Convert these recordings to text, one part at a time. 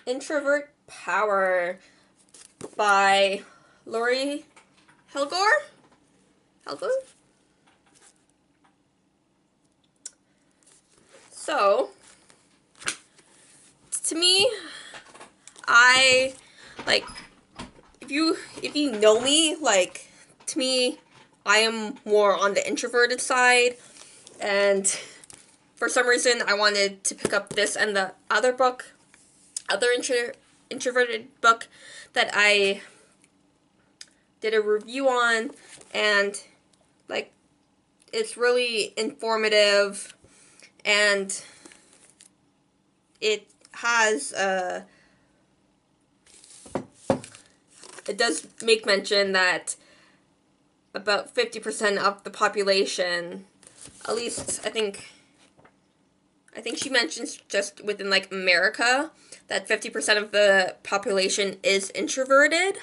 Introvert Power by Lori Helgore? Helgore? So, to me, I, like, if you know me, like, to me, I am more on the introverted side, and for some reason, I wanted to pick up this and the other book, introverted book that I did a review on, and like it's really informative, and it has it does make mention that about 50% of the population, at least I think she mentions just within like America, that 50% of the population is introverted.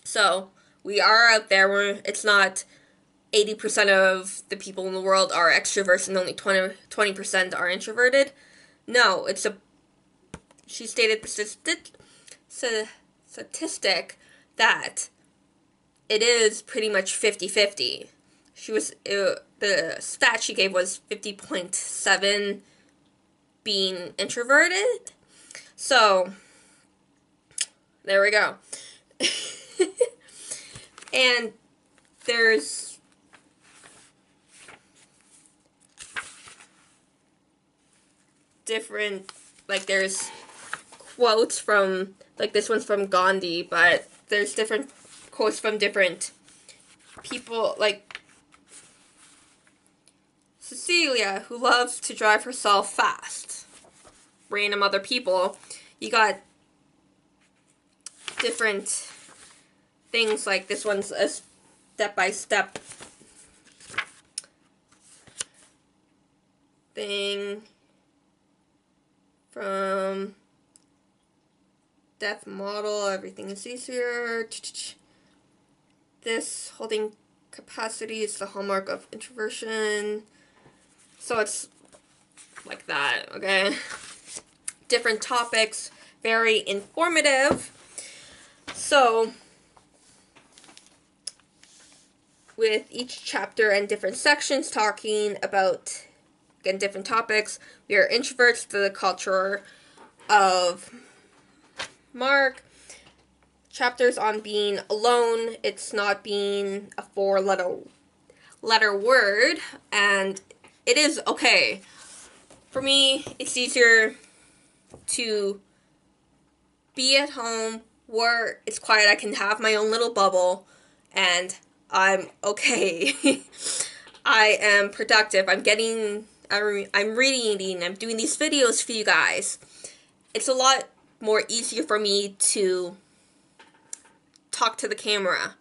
So we are out there where it's not 80% of the people in the world are extroverts and only 20% are introverted. No, she stated statistic that it is pretty much 50-50. The stat she gave was 50.7 being introverted. So, there we go. And there's different, like there's quotes from, like this one's from Gandhi, but there's different quotes from different people, like Cecilia, who loves to drive herself fast. Random other people. You got different things, like this one's a step-by-step thing from Death Model, everything is easier. This holding capacity is the hallmark of introversion. So it's like that, okay? Different topics, very informative. So, with each chapter and different sections talking about, again, different topics. We are introverts to the culture of Mark. Chapters on being alone. It's not being a four-letter word, and it is okay. For me, it's easier to be at home where it's quiet. I can have my own little bubble, and I'm okay. I am productive. I'm reading, I'm doing these videos for you guys. It's a lot more easier for me to talk to the camera.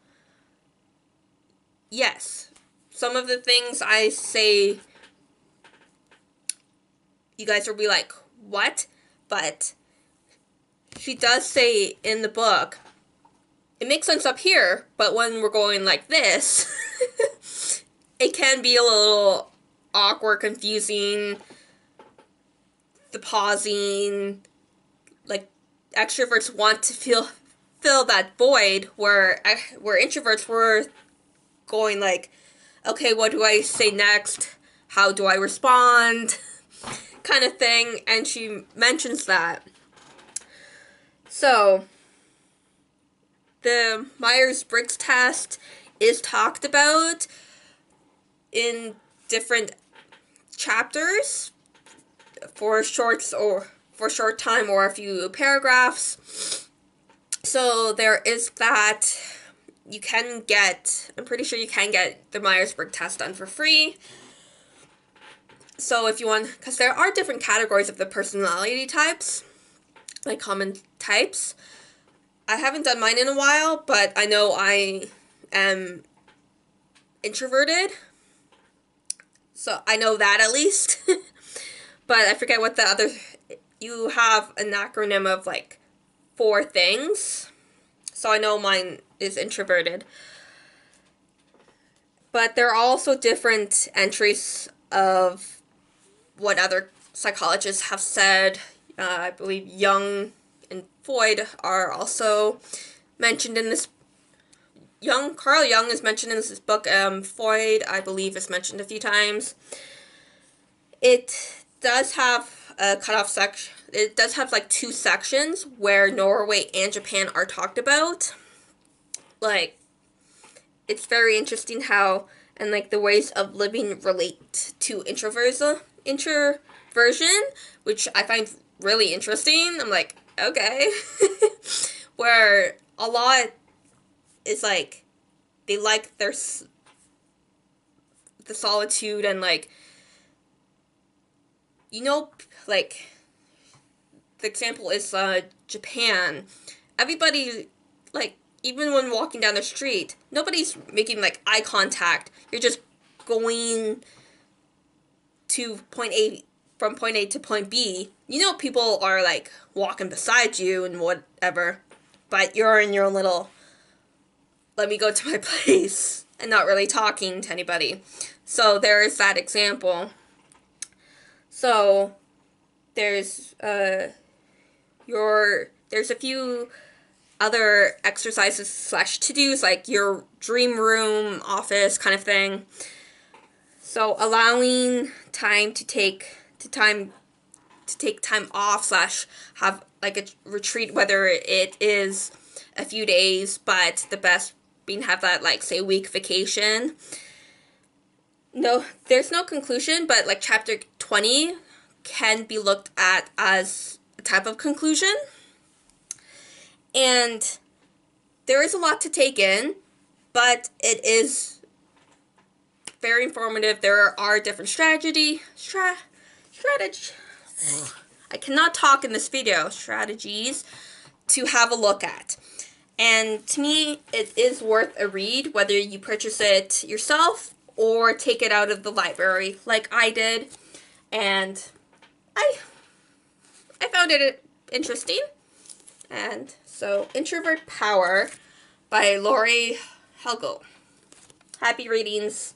Yes, some of the things I say, you guys will be like, what? But she does say in the book, it makes sense up here, but when we're going like this, it can be a little awkward, confusing, the pausing, like extroverts want to fill that void where introverts were going like, okay, what do I say next? How do I respond? Kind of thing, and she mentions that. So, the Myers-Briggs test is talked about in different chapters for short time or a few paragraphs. So there is that. I'm pretty sure you can get the Myers-Briggs test done for free. So if you want, because there are different categories of the personality types, like common types. I haven't done mine in a while, but I know I am introverted. So I know that at least. But I forget what the other, you have an acronym of like 4 things. So I know mine is introverted. But there are also different entries of what other psychologists have said. I believe Jung and Freud are also mentioned in this. Carl Jung is mentioned in this book. Freud, I believe, is mentioned a few times. It does have a cutoff section. It does have like 2 sections where Norway and Japan are talked about. Like, it's very interesting how and like the ways of living relate to introversion, which I find really interesting. I'm like, okay. Where a lot is like they like the solitude and like, like the example is Japan. Everybody, like, even when walking down the street, nobody's making like eye contact. You're just going to point A from point A to point B. People are like walking beside you and whatever, but you're in your own little, let me go to my place, and not really talking to anybody. So there's that example. So there's there's a few other exercises / to-dos, like your dream room, office kind of thing. So allowing time to take time off / have like a retreat, whether it is a few days, but the best being have that, like, say, week vacation. No, there's no conclusion, but like chapter 20 can be looked at as a type of conclusion. And there is a lot to take in, but it is very informative. There are different strategies. I cannot talk in this video. Strategies to have a look at. And to me, it is worth a read, whether you purchase it yourself or take it out of the library like I did. And I found it interesting. And so, Introvert Power by Lori Helgo. Happy readings.